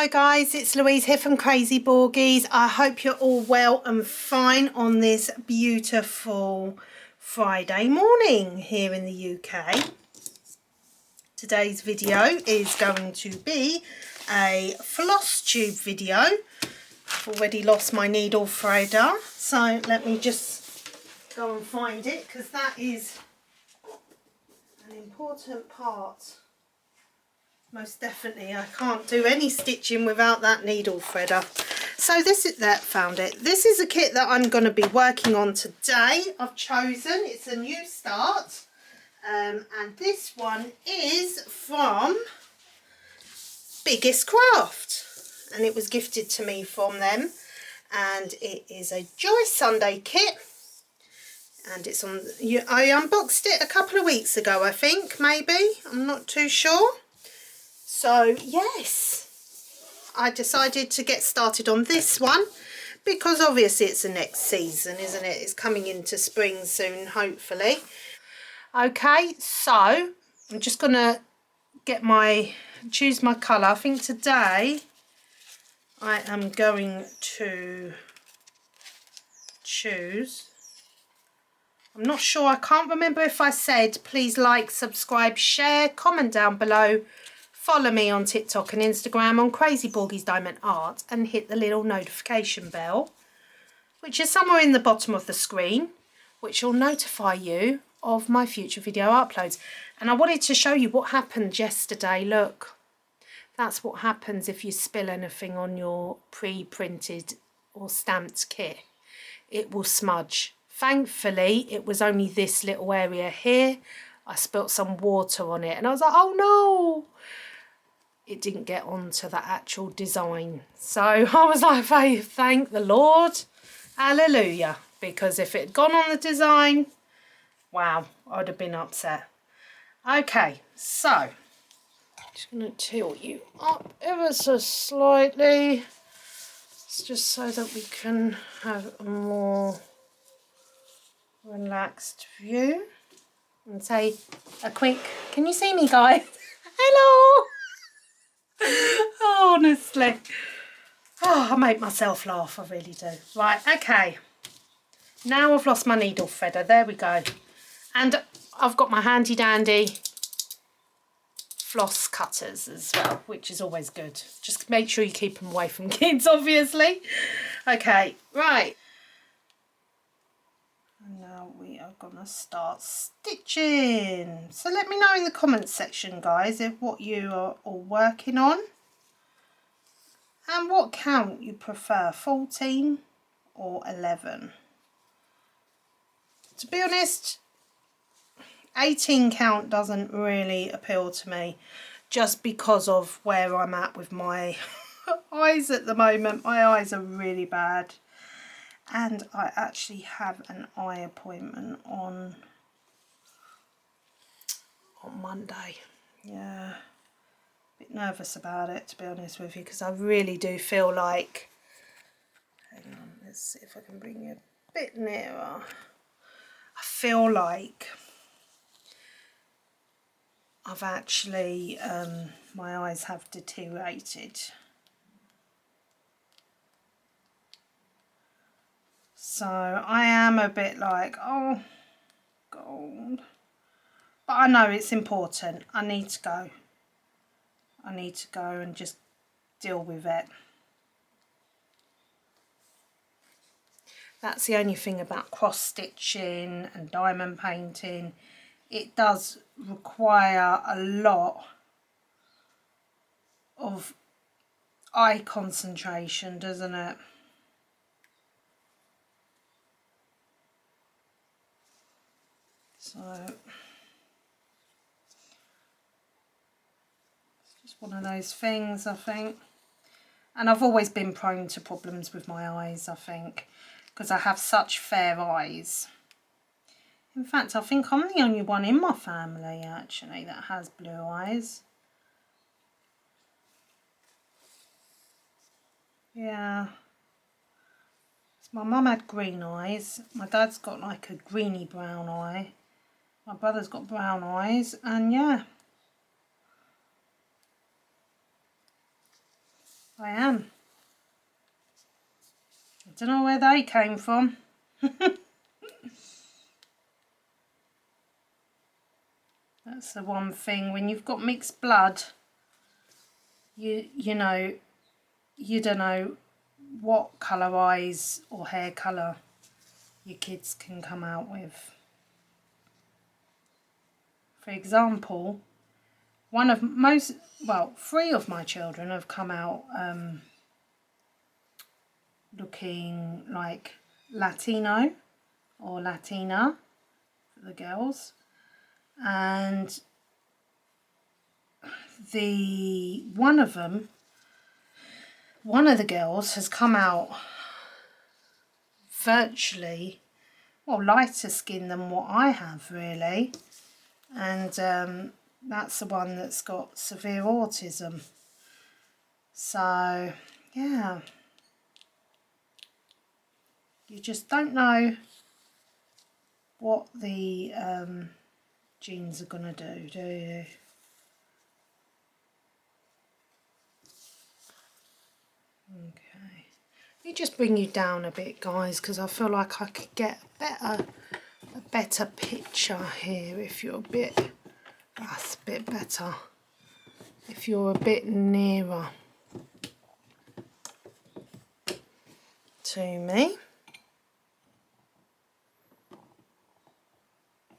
Hello guys, it's Louise here from Crazy Borgies. I hope you're all well and fine on this beautiful Friday morning here in the UK. Today's video is going to be a floss tube video. I've already lost my needle threader, so let me just go and find it because that is an important part. Most definitely, I can't do any stitching without that needle threader. So this is that, found it. This is a kit that I'm going to be working on today. I've chosen, it's a new start, and this one is from Biggest Craft, and it was gifted to me from them, and it is a Joy Sunday kit, and it's on. I unboxed it a couple of weeks ago, I think, maybe. I'm not too sure. So yes, I decided to get started on this one because obviously it's the next season, isn't it? It's coming into spring soon, hopefully. Okay, so I'm just gonna choose my colour. I think today I am going to choose, I'm not sure, I can't remember if I said please like, subscribe, share, comment down below. Follow me on TikTok and Instagram on Crazy Borgies Diamond Art and hit the little notification bell, which is somewhere in the bottom of the screen, which will notify you of my future video uploads. And I wanted to show you what happened yesterday. Look, that's what happens if you spill anything on your pre-printed or stamped kit. It will smudge. Thankfully, it was only this little area here. I spilt some water on it and I was like, oh no! It didn't get onto the actual design. So I was like, thank the Lord, hallelujah, because if it had gone on the design, wow, I'd have been upset. Okay, so just going to tilt you up ever so slightly. It's just so that we can have a more relaxed view. And say a quick, can you see me guys? Hello! Oh, honestly, I make myself laugh, I really do. Right, okay, now I've lost my needle threader, there we go, and I've got my handy dandy floss cutters as well, which is always good. Just make sure you keep them away from kids, obviously. Okay, right, and now we are gonna start stitching. So let me know in the comments section, guys, if what you are all working on and what count you prefer, 14 or 11. To be honest, 18 count doesn't really appeal to me, just because of where I'm at with my eyes at the moment. My eyes are really bad. And I actually have an eye appointment on Monday. Yeah, a bit nervous about it, to be honest with you, because I really do feel like, hang on, let's see if I can bring you a bit nearer. I feel like I've actually, my eyes have deteriorated. So I am a bit like, oh, God. But I know it's important. I need to go. I need to go and just deal with it. That's the only thing about cross stitching and diamond painting. It does require a lot of eye concentration, doesn't it? So it's just one of those things, I think. And I've always been prone to problems with my eyes, I think, because I have such fair eyes. In fact, I think I'm the only one in my family, actually, that has blue eyes. Yeah. So my mum had green eyes. My dad's got like a greeny brown eye. My brother's got brown eyes, and yeah. I am. I don't know where they came from. That's the one thing, when you've got mixed blood, you know, you don't know what colour eyes or hair colour your kids can come out with. For example, three of my children have come out looking like Latino or Latina for the girls, and one of the girls has come out virtually, well, lighter skin than what I have really, and that's the one that's got severe autism. So yeah, you just don't know what the genes are gonna do you? Okay, let me just bring you down a bit, guys, because I feel like I could get a better picture here if you're that's a bit better if you're a bit nearer to me.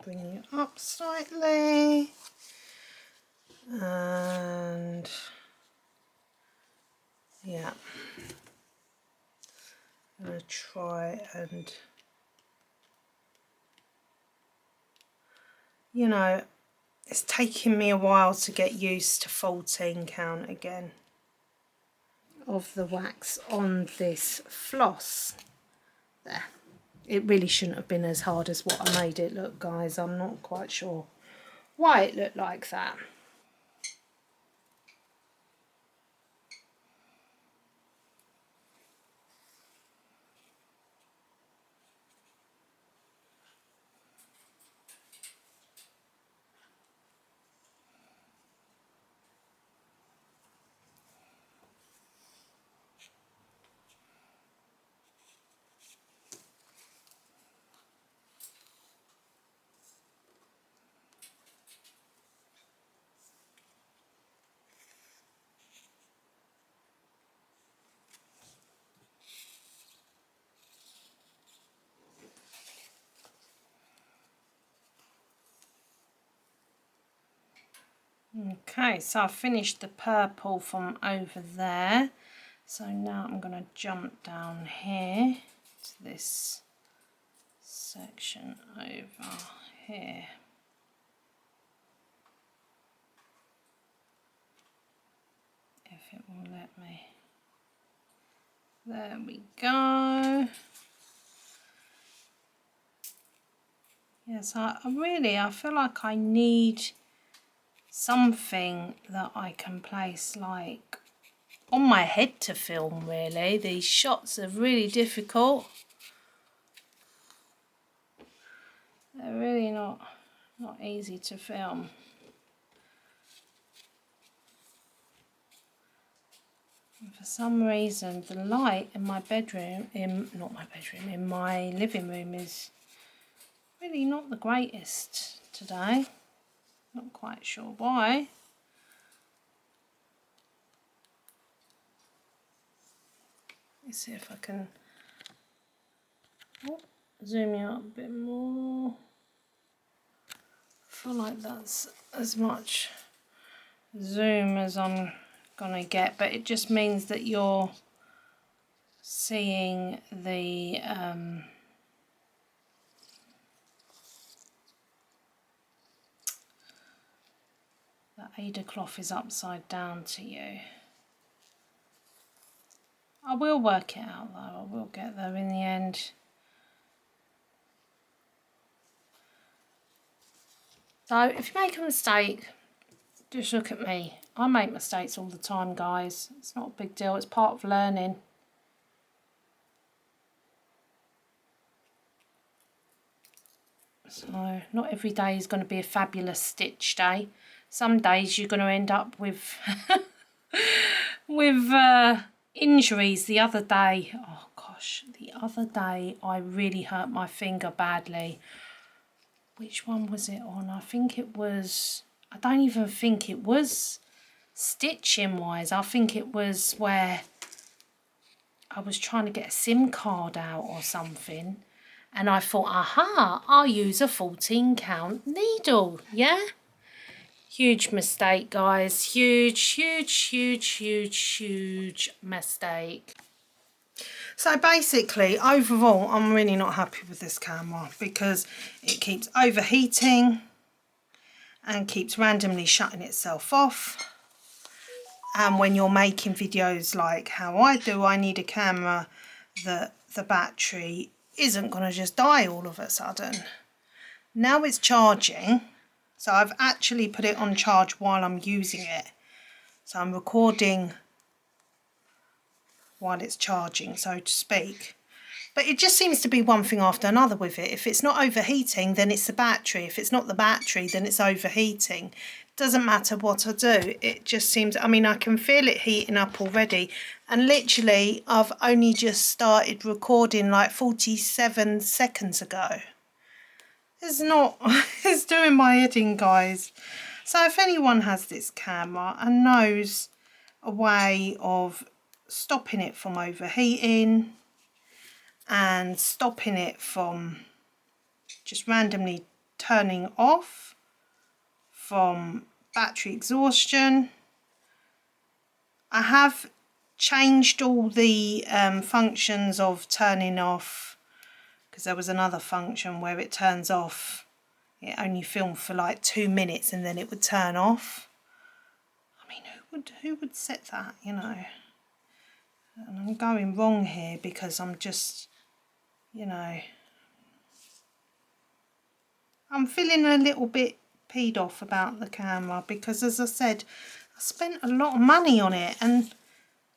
Bring you up slightly, and yeah, I'm going to try and, you know, it's taking me a while to get used to 14 count again of the wax on this floss. There. It really shouldn't have been as hard as what I made it look, guys. I'm not quite sure why it looked like that. Okay, so I've finished the purple from over there. So now I'm going to jump down here to this section over here. If it will let me. There we go. Yes, I feel like I need something that I can place like on my head to film really. These shots are really difficult. They're really not easy to film. And for some reason the light in my bedroom, in my living room is really not the greatest today. Not quite sure why. Let's see if I can zoom you out a bit more. I feel like that's as much zoom as I'm gonna get, but it just means that you're seeing the Ada cloth is upside down to you. I will work it out though, I will get there in the end. So if you make a mistake, just look at me. I make mistakes all the time, guys. It's not a big deal, it's part of learning. So not every day is going to be a fabulous stitch day. Some days you're going to end up with with injuries the other day. Oh gosh, the other day I really hurt my finger badly. Which one was it on? I think it was, I don't even think it was stitching wise. I think it was where I was trying to get a SIM card out or something. And I thought, aha, I'll use a 14 count needle, yeah? Huge mistake, guys. Huge mistake. So basically, overall, I'm really not happy with this camera because it keeps overheating and keeps randomly shutting itself off. And when you're making videos like how I do, I need a camera that the battery isn't going to just die all of a sudden. Now it's charging, so I've actually put it on charge while I'm using it. So I'm recording while it's charging, so to speak. But it just seems to be one thing after another with it. If it's not overheating, then it's the battery. If it's not the battery, then it's overheating. It doesn't matter what I do. It just seems, I mean, I can feel it heating up already. And literally, I've only just started recording like 47 seconds ago. It's not, it's doing my head in, guys. So if anyone has this camera and knows a way of stopping it from overheating and stopping it from just randomly turning off from battery exhaustion. I have changed all the functions of turning off, because there was another function where it turns off, it only filmed for like 2 minutes and then it would turn off. I mean, who would set that, you know? And I'm going wrong here because I'm just, you know, I'm feeling a little bit peed off about the camera because, as I said, I spent a lot of money on it, and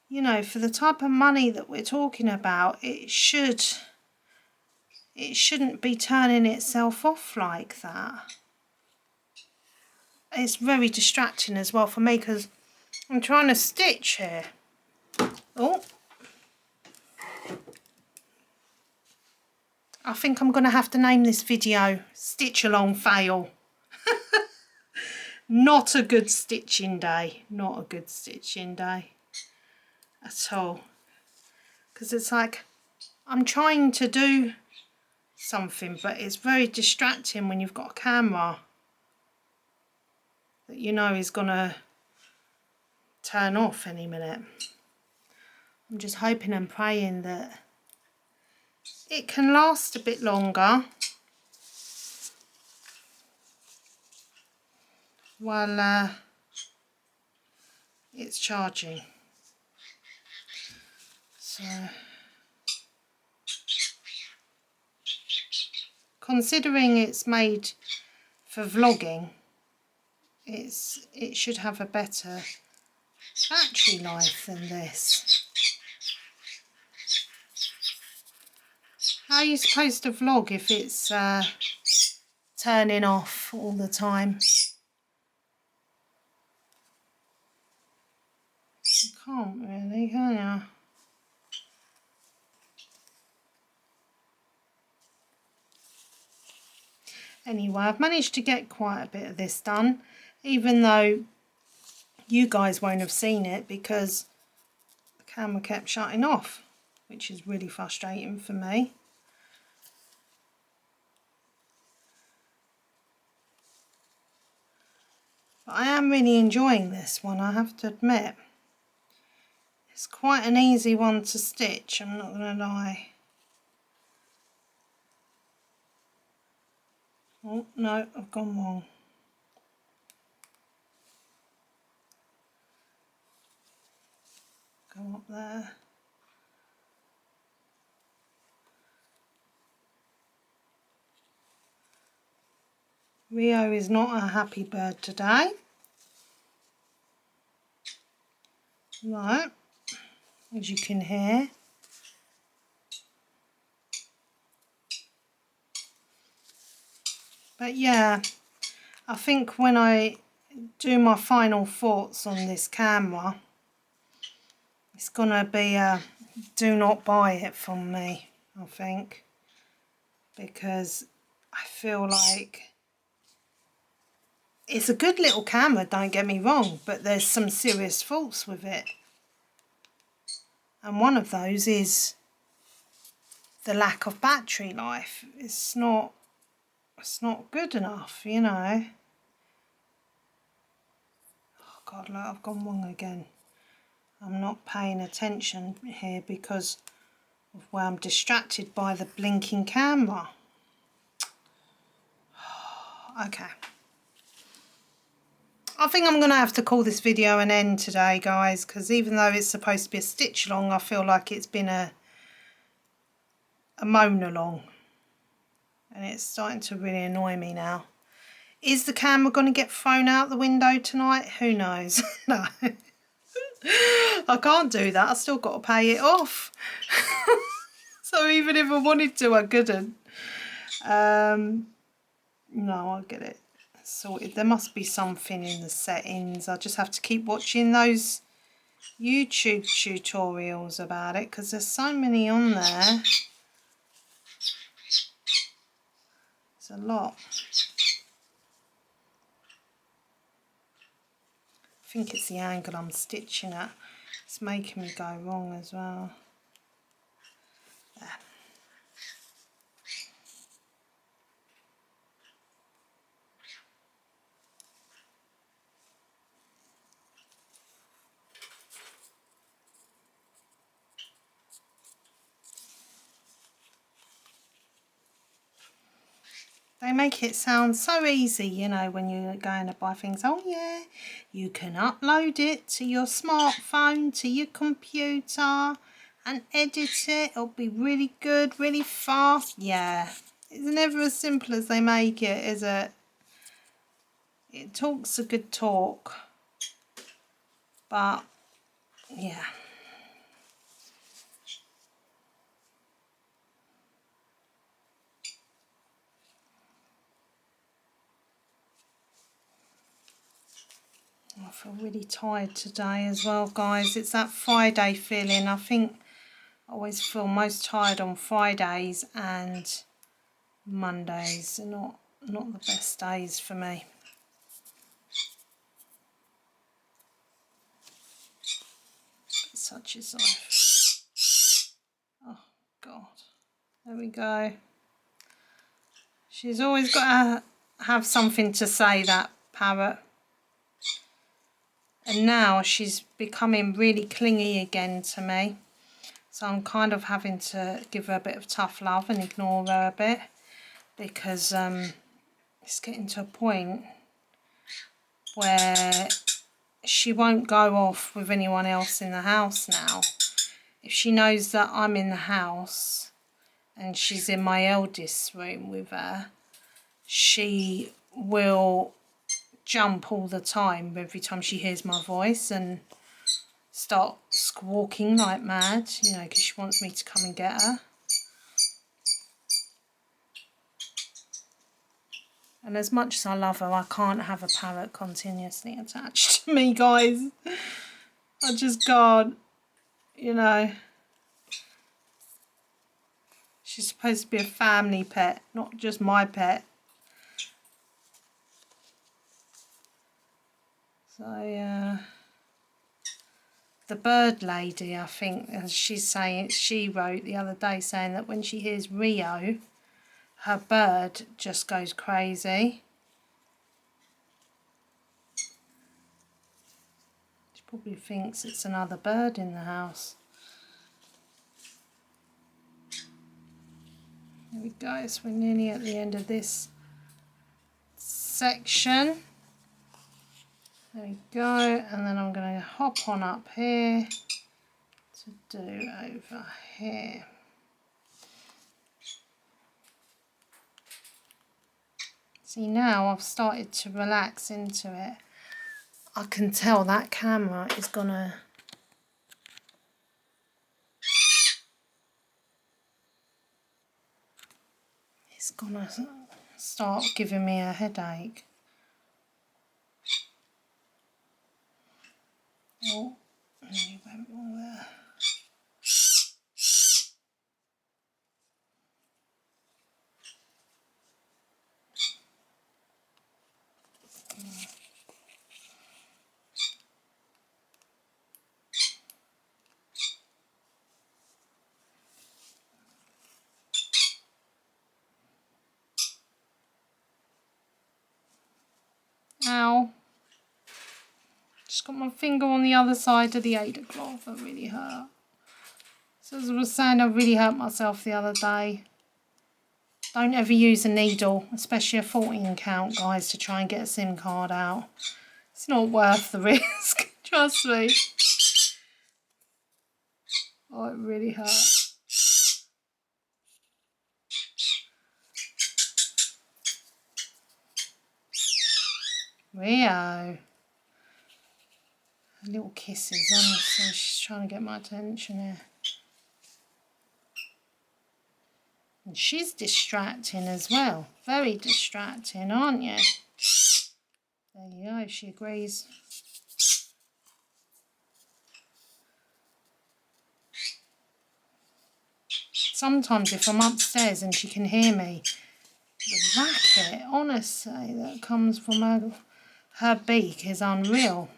you know, for the type of money that we're talking about, it shouldn't be turning itself off like that. It's very distracting as well for me because I'm trying to stitch here. Oh, I think I'm going to have to name this video Stitch Along Fail. Not a good stitching day. Not a good stitching day at all. Because it's like I'm trying to do something, but it's very distracting when you've got a camera that you know is going to turn off any minute. I'm just hoping and praying that it can last a bit longer while it's charging. So, considering it's made for vlogging, it should have a better battery life than this. How are you supposed to vlog if it's turning off all the time? You can't really, can you? Anyway, I've managed to get quite a bit of this done, even though you guys won't have seen it because the camera kept shutting off, which is really frustrating for me. But I am really enjoying this one, I have to admit. It's quite an easy one to stitch, I'm not going to lie. Oh no, I've gone wrong. Go up there. Rio is not a happy bird today. Right, as you can hear. But yeah, I think when I do my final thoughts on this camera, It's gonna be a do not buy it from me, I think, because I feel like it's a good little camera, don't get me wrong, but there's some serious faults with it. And one of those is the lack of battery life. It's not good enough, you know. Oh God, look, I've gone wrong again. I'm not paying attention here because of where I'm distracted by the blinking camera. Okay. I think I'm going to have to call this video an end today, guys, because even though it's supposed to be a stitch long, I feel like it's been a moan along. And it's starting to really annoy me now. Is the camera going to get thrown out the window tonight? Who knows? No. I can't do that. I've still got to pay it off. So even if I wanted to, I couldn't. No, I'll get it sorted. There must be something in the settings. I just have to keep watching those YouTube tutorials about it because there's so many on there. It's a lot. I think it's the angle I'm stitching at. It's making me go wrong as well. There. They make it sound so easy, you know, when you're going to buy things. Oh yeah, you can upload it to your smartphone, to your computer and edit it. It'll be really good, really fast. Yeah, it's never as simple as they make it, is it? It talks a good talk, but yeah. I feel really tired today as well, guys. It's that Friday feeling. I think I always feel most tired on Fridays, and Mondays are not the best days for me. But such is life. Oh God. There we go. She's always got to have something to say, that parrot. And now she's becoming really clingy again to me. So I'm kind of having to give her a bit of tough love and ignore her a bit, because it's getting to a point where she won't go off with anyone else in the house now. If she knows that I'm in the house and she's in my eldest's room with her, she will jump all the time every time she hears my voice and start squawking like mad, you know, because she wants me to come and get her. And as much as I love her, I can't have a parrot continuously attached to me, guys. I just can't, you know. She's supposed to be a family pet, not just my pet. So, yeah. The bird lady, I think, as she's saying, she wrote the other day saying that when she hears Rio, her bird just goes crazy. She probably thinks it's another bird in the house. There we go, so we're nearly at the end of this section. There we go, and then I'm going to hop on up here to do over here. See, now I've started to relax into it. I can tell that camera is gonna start giving me a headache. Oh, Nearly went all there. Ow. Just got my finger on the other side of the Ada cloth. That really hurt. So as I was saying, I really hurt myself the other day. Don't ever use a needle, especially a 14 count, guys, to try and get a SIM card out. It's not worth the risk, trust me. Oh, it really hurt. Rio. Little kisses, honestly. She's trying to get my attention here. And she's distracting as well. Very distracting, aren't you? There you go, she agrees. Sometimes if I'm upstairs and she can hear me, the racket, honestly, that comes from her beak is unreal.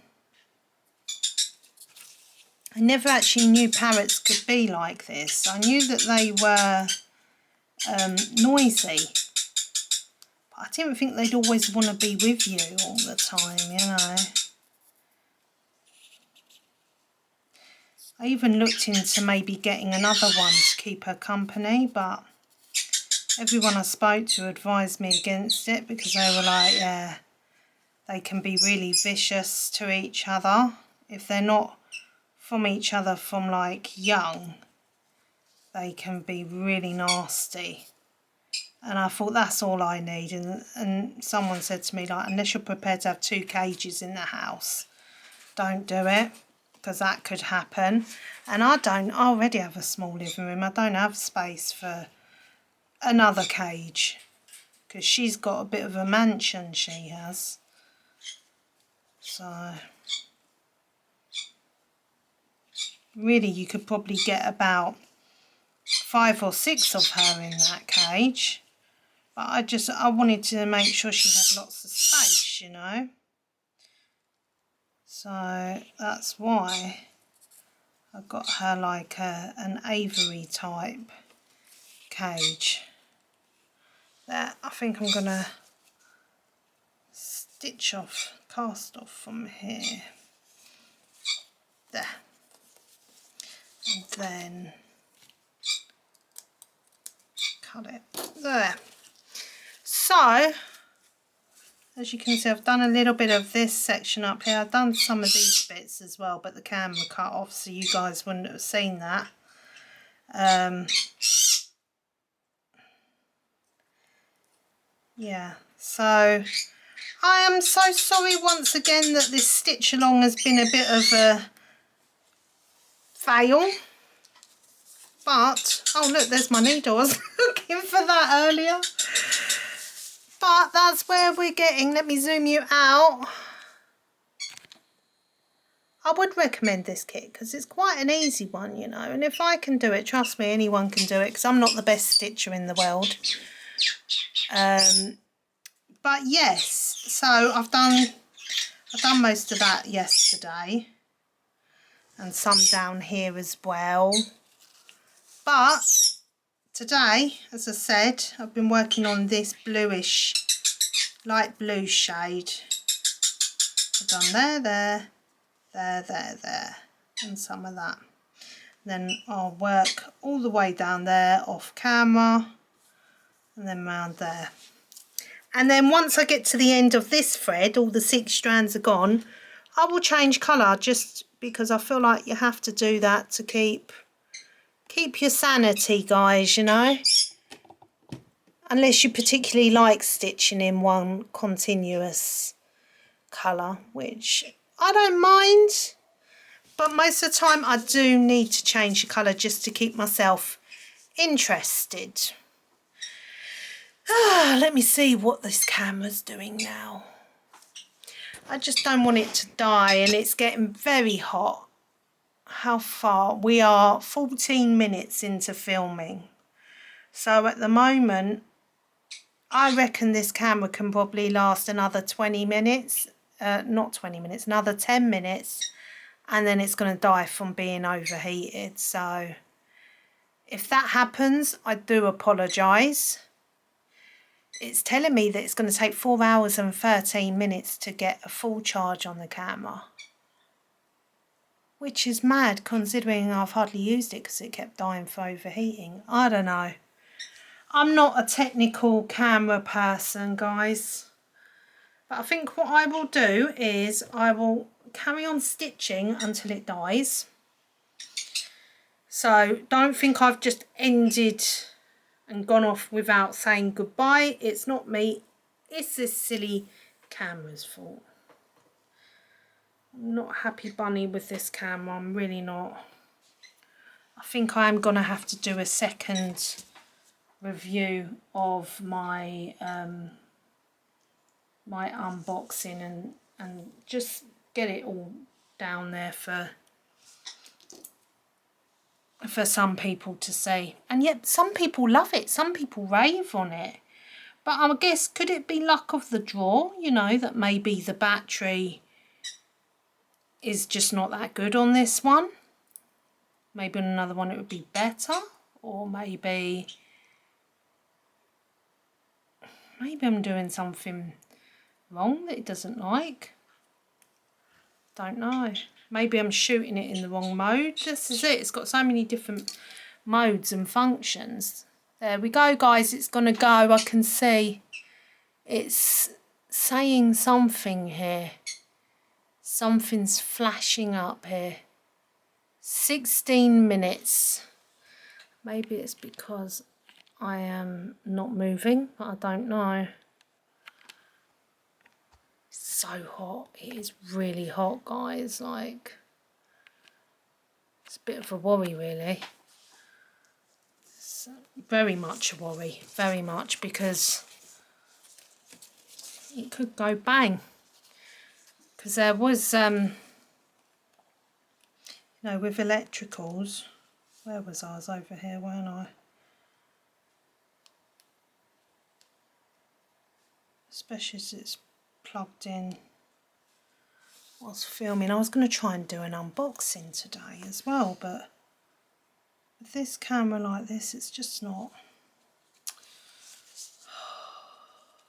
I never actually knew parrots could be like this. I knew that they were noisy, but I didn't think they'd always want to be with you all the time, you know. I even looked into maybe getting another one to keep her company, but everyone I spoke to advised me against it because they were like, yeah, they can be really vicious to each other. If they're not from each other from like young, they can be really nasty. And I thought that's all I need. And someone said to me, like, unless you're prepared to have 2 cages in the house, don't do it, because that could happen. And I already have a small living room. I don't have space for another cage, because she's got a bit of a mansion, she has. So really you could probably get about 5 or 6 of her in that cage. But I wanted to make sure she had lots of space, you know. So that's why I got her like an aviary type cage. There, I think I'm gonna cast off from here. There. And then cut it. There. So, as you can see, I've done a little bit of this section up here. I've done some of these bits as well, but the camera cut off, so you guys wouldn't have seen that. Yeah, so I am so sorry once again that this stitch along has been a bit of a fail. But, oh look, there's my needle. I was looking for that earlier. But that's where we're getting. Let me zoom you out. I would recommend this kit because it's quite an easy one, you know. And if I can do it, trust me, anyone can do it, because I'm not the best stitcher in the world. But yes, so I've done most of that yesterday, and some down here as well. But today, as I said, I've been working on this bluish, light blue shade. I've done there, and some of that. Then I'll work all the way down there off camera, and then round there. And then once I get to the end of this thread, all the 6 strands are gone, I will change colour, just because I feel like you have to do that to keep your sanity, guys, you know. Unless you particularly like stitching in one continuous colour, which I don't mind. But most of the time I do need to change the colour just to keep myself interested. Let me see what this camera's doing now. I just don't want it to die, and it's getting very hot. how far? We are 14 minutes into filming. So at the moment, I reckon this camera can probably last another 20 minutes. Not 20 minutes, another 10 minutes. And then it's going to die from being overheated. So if that happens, I do apologise. It's telling me that it's going to take 4 hours and 13 minutes to get a full charge on the camera. Which is mad considering I've hardly used it because it kept dying for overheating. I don't know. I'm not a technical camera person, guys. But I think what I will do is I will carry on stitching until it dies. So don't think I've just ended and gone off without saying goodbye. It's not me. It's this silly camera's fault. I'm not happy bunny with this camera. I'm really not. I think I'm going to have to do a second review of my my unboxing and just get it all down there for some people to see. And yet some people love it. Some people rave on it. But I guess, could it be luck of the draw? You know, that maybe the battery is just not that good on this one. Maybe on another one it would be better. Or maybe I'm doing something wrong that it doesn't like. Don't know. Maybe I'm shooting it in the wrong mode. This is it. It's got so many different modes and functions. There we go, guys. It's going to go. I can see it's saying something here. Something's flashing up here. 16 minutes. Maybe it's because I am not moving, but I don't know. It's so hot. It is really hot, guys. Like, it's a bit of a worry, really. It's very much a worry. Very much, because it could go bang. Because there was, you know, with electricals, where was I? I was over here, weren't I? Especially as it's plugged in whilst filming. I was going to try and do an unboxing today as well, but with this camera like this, it's just not.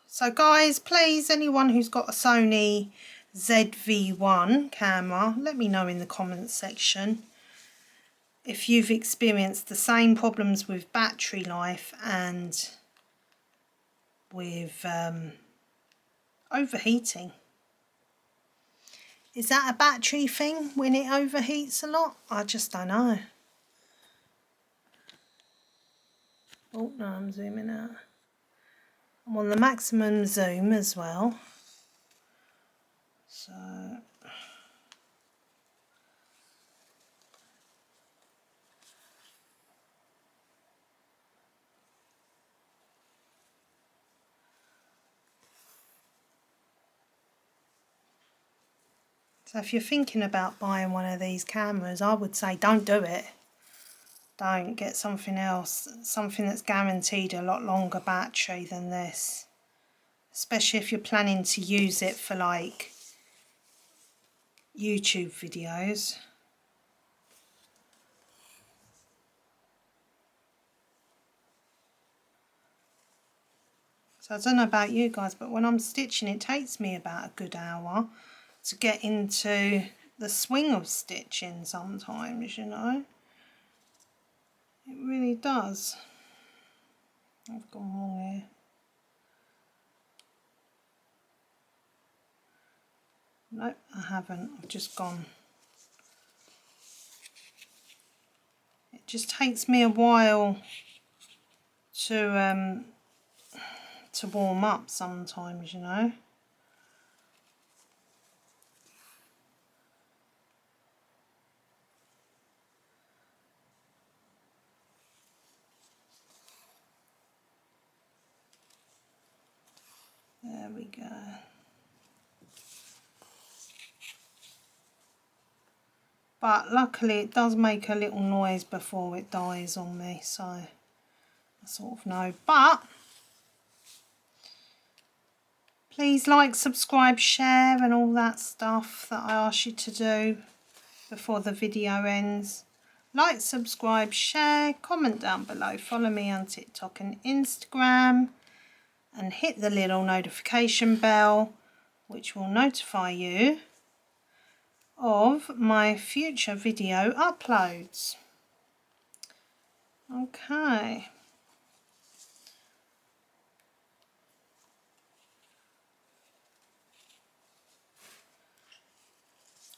So guys, please, anyone who's got a Sony ZV-1 camera, let me know in the comments section if you've experienced the same problems with battery life and with overheating. Is that a battery thing when it overheats a lot? I just don't know. Oh no, I'm zooming out. I'm on the maximum zoom as well. So if you're thinking about buying one of these cameras, I would say don't do it. Don't. Get something else, something that's guaranteed a lot longer battery than this. Especially if you're planning to use it for like YouTube videos. So I don't know about you guys, but when I'm stitching, it takes me about a good hour to get into the swing of stitching sometimes, you know. It really does. I've gone wrong here. Nope, I haven't. I've just gone. It just takes me a while to warm up sometimes, you know. There we go. but luckily it does make a little noise before it dies on me, so I sort of know. But please like, subscribe, share and all that stuff that I asked you to do before the video ends. Like, subscribe, share, comment down below, follow me on TikTok and Instagram, and hit the little notification bell which will notify you of my future video uploads. Okay.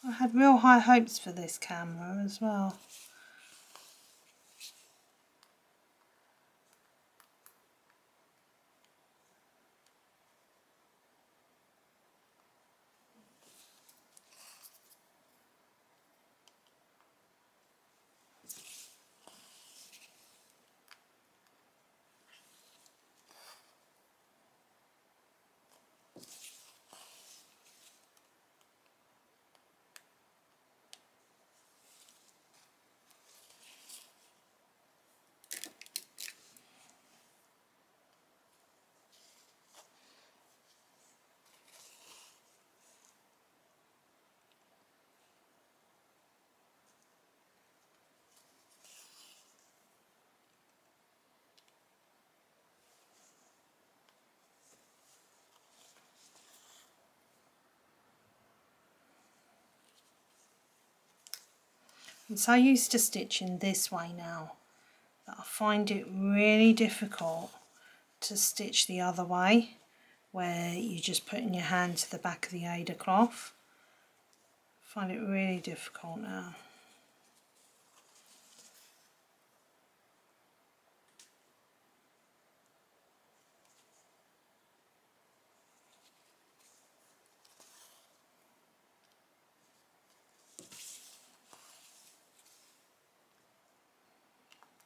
I had real high hopes for this camera as well. I'm so used to stitching this way now that I find it really difficult to stitch the other way, where you just putting your hand to the back of the Ada cloth. I find it really difficult now.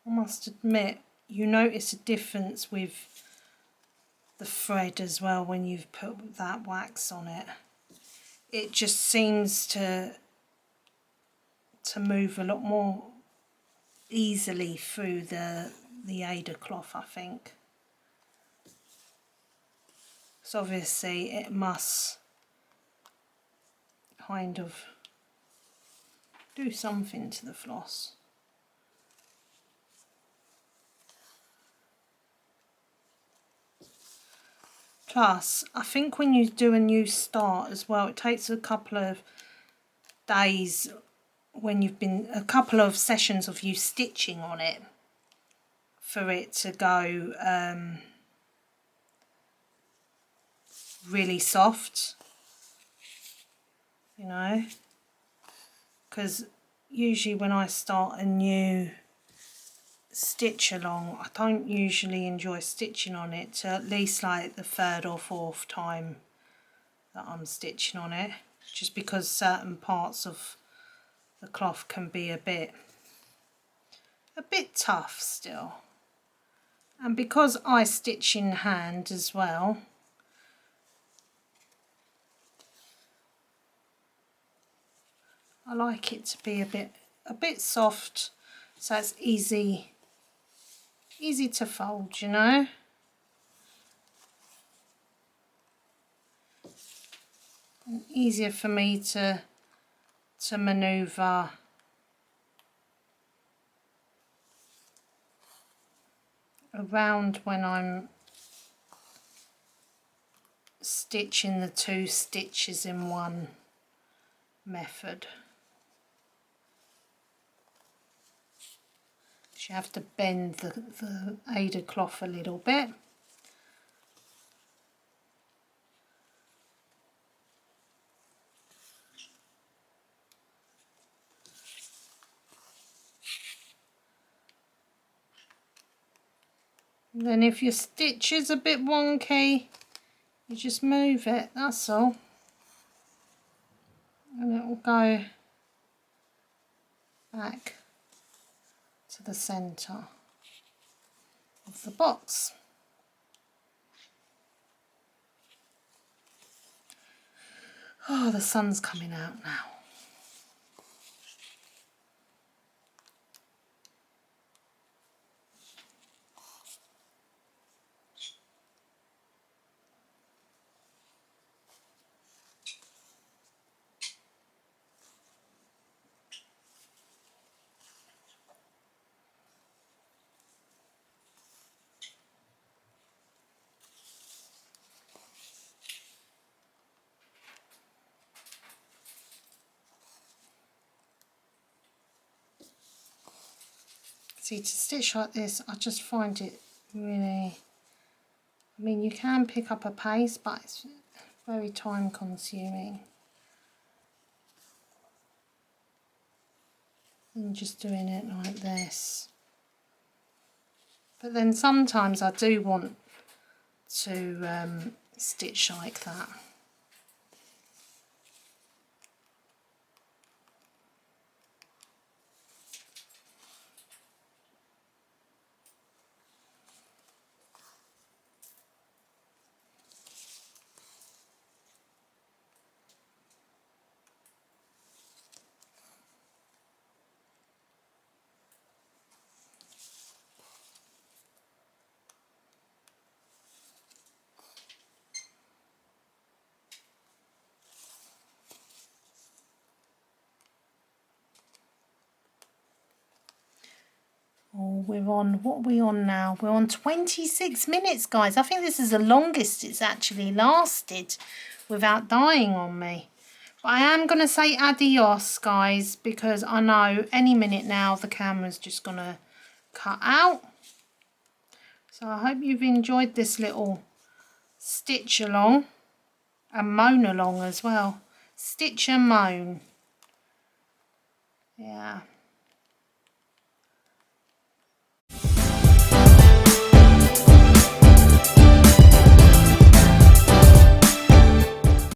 I must admit, you notice a difference with the thread as well when you've put that wax on it. It just seems to move a lot more easily through the Ada cloth, I think. So obviously it must kind of do something to the floss. Plus, I think when you do a new start as well, it takes a couple of days when you've been, a couple of sessions of you stitching on it for it to go really soft, you know, because usually when I start a new stitch along, I don't usually enjoy stitching on it till at least like the third or fourth time that I'm stitching on it, just because certain parts of the cloth can be a bit tough still, and because I stitch in hand as well, I like it to be a bit soft, so it's easy to fold, you know. And easier for me to manoeuvre around when I'm stitching the two stitches in one method. You have to bend the Ada cloth a little bit. And then if your stitch is a bit wonky, you just move it, that's all. And it will go back to the centre of the box. Oh, the sun's coming out now. See, to stitch like this, I just find it really, I mean, you can pick up a pace, but it's very time consuming. And just doing it like this. But then sometimes I do want to stitch like that. Oh, we're on, what are we on now? We're on 26 minutes, guys. I think this is the longest it's actually lasted without dying on me. But I am going to say adios, guys, because I know any minute now the camera's just going to cut out. So I hope you've enjoyed this little stitch along and moan along as well. Stitch and moan. Yeah.